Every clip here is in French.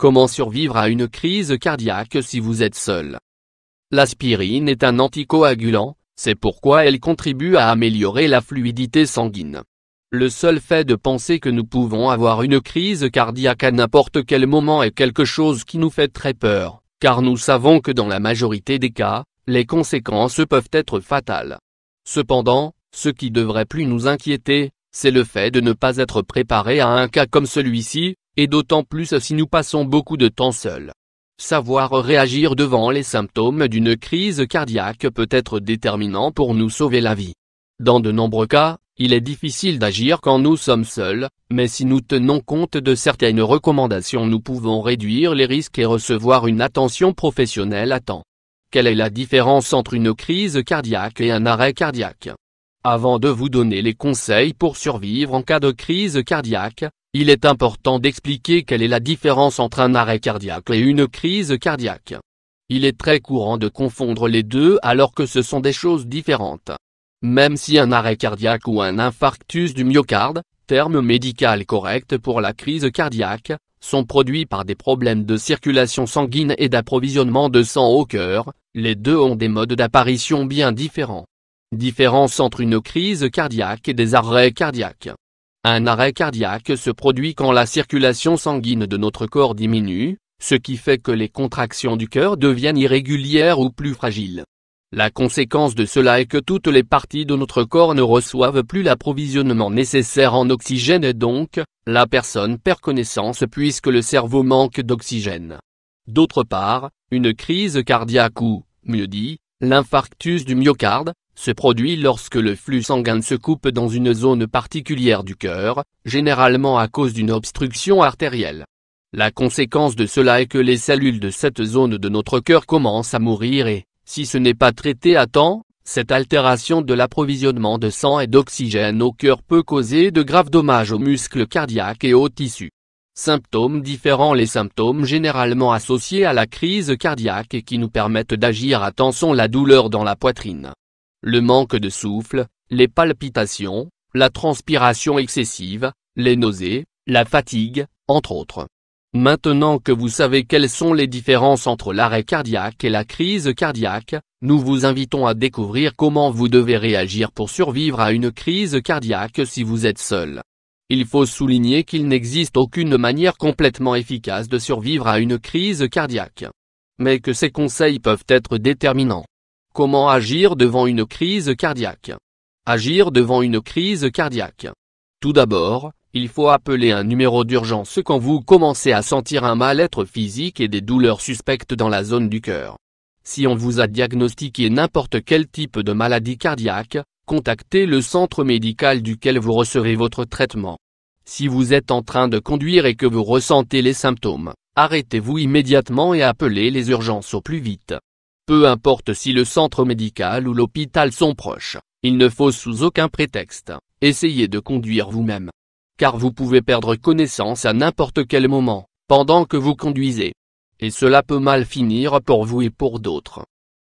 Comment survivre à une crise cardiaque si vous êtes seul? L'aspirine est un anticoagulant, c'est pourquoi elle contribue à améliorer la fluidité sanguine. Le seul fait de penser que nous pouvons avoir une crise cardiaque à n'importe quel moment est quelque chose qui nous fait très peur, car nous savons que dans la majorité des cas, les conséquences peuvent être fatales. Cependant, ce qui devrait plus nous inquiéter, c'est le fait de ne pas être préparé à un cas comme celui-ci, et d'autant plus si nous passons beaucoup de temps seuls. Savoir réagir devant les symptômes d'une crise cardiaque peut être déterminant pour nous sauver la vie. Dans de nombreux cas, il est difficile d'agir quand nous sommes seuls, mais si nous tenons compte de certaines recommandations, nous pouvons réduire les risques et recevoir une attention professionnelle à temps. Quelle est la différence entre une crise cardiaque et un arrêt cardiaque? Avant de vous donner les conseils pour survivre en cas de crise cardiaque, il est important d'expliquer quelle est la différence entre un arrêt cardiaque et une crise cardiaque. Il est très courant de confondre les deux alors que ce sont des choses différentes. Même si un arrêt cardiaque ou un infarctus du myocarde, terme médical correct pour la crise cardiaque, sont produits par des problèmes de circulation sanguine et d'approvisionnement de sang au cœur, les deux ont des modes d'apparition bien différents. Différence entre une crise cardiaque et des arrêts cardiaques. Un arrêt cardiaque se produit quand la circulation sanguine de notre corps diminue, ce qui fait que les contractions du cœur deviennent irrégulières ou plus fragiles. La conséquence de cela est que toutes les parties de notre corps ne reçoivent plus l'approvisionnement nécessaire en oxygène et donc, la personne perd connaissance puisque le cerveau manque d'oxygène. D'autre part, une crise cardiaque ou, mieux dit, l'infarctus du myocarde, se produit lorsque le flux sanguin se coupe dans une zone particulière du cœur, généralement à cause d'une obstruction artérielle. La conséquence de cela est que les cellules de cette zone de notre cœur commencent à mourir et, si ce n'est pas traité à temps, cette altération de l'approvisionnement de sang et d'oxygène au cœur peut causer de graves dommages aux muscles cardiaques et aux tissus. Symptômes différents. Les symptômes généralement associés à la crise cardiaque et qui nous permettent d'agir à temps sont la douleur dans la poitrine, le manque de souffle, les palpitations, la transpiration excessive, les nausées, la fatigue, entre autres. Maintenant que vous savez quelles sont les différences entre l'arrêt cardiaque et la crise cardiaque, nous vous invitons à découvrir comment vous devez réagir pour survivre à une crise cardiaque si vous êtes seul. Il faut souligner qu'il n'existe aucune manière complètement efficace de survivre à une crise cardiaque. Mais que ces conseils peuvent être déterminants. Comment agir devant une crise cardiaque? Agir devant une crise cardiaque. Tout d'abord, il faut appeler un numéro d'urgence quand vous commencez à sentir un mal-être physique et des douleurs suspectes dans la zone du cœur. Si on vous a diagnostiqué n'importe quel type de maladie cardiaque, contactez le centre médical duquel vous recevez votre traitement. Si vous êtes en train de conduire et que vous ressentez les symptômes, arrêtez-vous immédiatement et appelez les urgences au plus vite. Peu importe si le centre médical ou l'hôpital sont proches, il ne faut sous aucun prétexte essayer de conduire vous-même. Car vous pouvez perdre connaissance à n'importe quel moment, pendant que vous conduisez. Et cela peut mal finir pour vous et pour d'autres.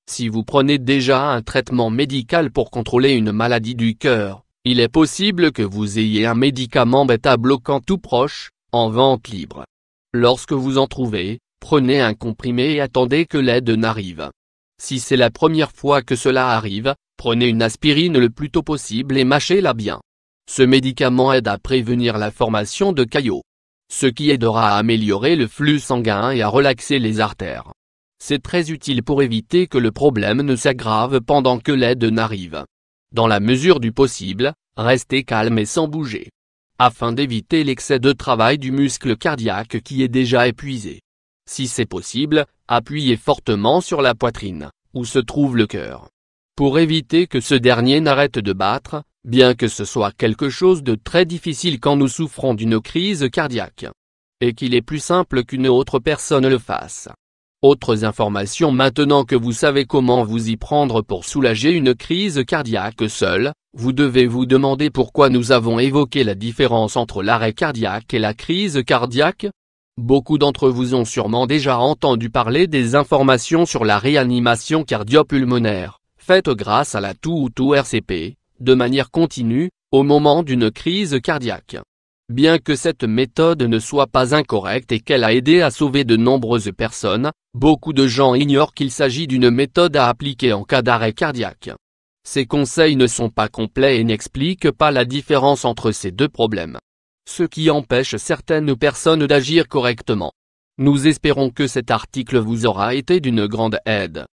Si vous prenez déjà un traitement médical pour contrôler une maladie du cœur, il est possible que vous ayez un médicament bêta-bloquant tout proche, en vente libre. Lorsque vous en trouvez, prenez un comprimé et attendez que l'aide n'arrive. Si c'est la première fois que cela arrive, prenez une aspirine le plus tôt possible et mâchez-la bien. Ce médicament aide à prévenir la formation de caillots, ce qui aidera à améliorer le flux sanguin et à relaxer les artères. C'est très utile pour éviter que le problème ne s'aggrave pendant que l'aide n'arrive. Dans la mesure du possible, restez calme et sans bouger, afin d'éviter l'excès de travail du muscle cardiaque qui est déjà épuisé. Si c'est possible, appuyez fortement sur la poitrine, où se trouve le cœur, pour éviter que ce dernier n'arrête de battre, bien que ce soit quelque chose de très difficile quand nous souffrons d'une crise cardiaque, et qu'il est plus simple qu'une autre personne le fasse. Autres informations. Maintenant que vous savez comment vous y prendre pour soulager une crise cardiaque seul, vous devez vous demander pourquoi nous avons évoqué la différence entre l'arrêt cardiaque et la crise cardiaque. Beaucoup d'entre vous ont sûrement déjà entendu parler des informations sur la réanimation cardio-pulmonaire, faite grâce à la TOU ou TOU-RCP, de manière continue, au moment d'une crise cardiaque. Bien que cette méthode ne soit pas incorrecte et qu'elle a aidé à sauver de nombreuses personnes, beaucoup de gens ignorent qu'il s'agit d'une méthode à appliquer en cas d'arrêt cardiaque. Ces conseils ne sont pas complets et n'expliquent pas la différence entre ces deux problèmes, ce qui empêche certaines personnes d'agir correctement. Nous espérons que cet article vous aura été d'une grande aide.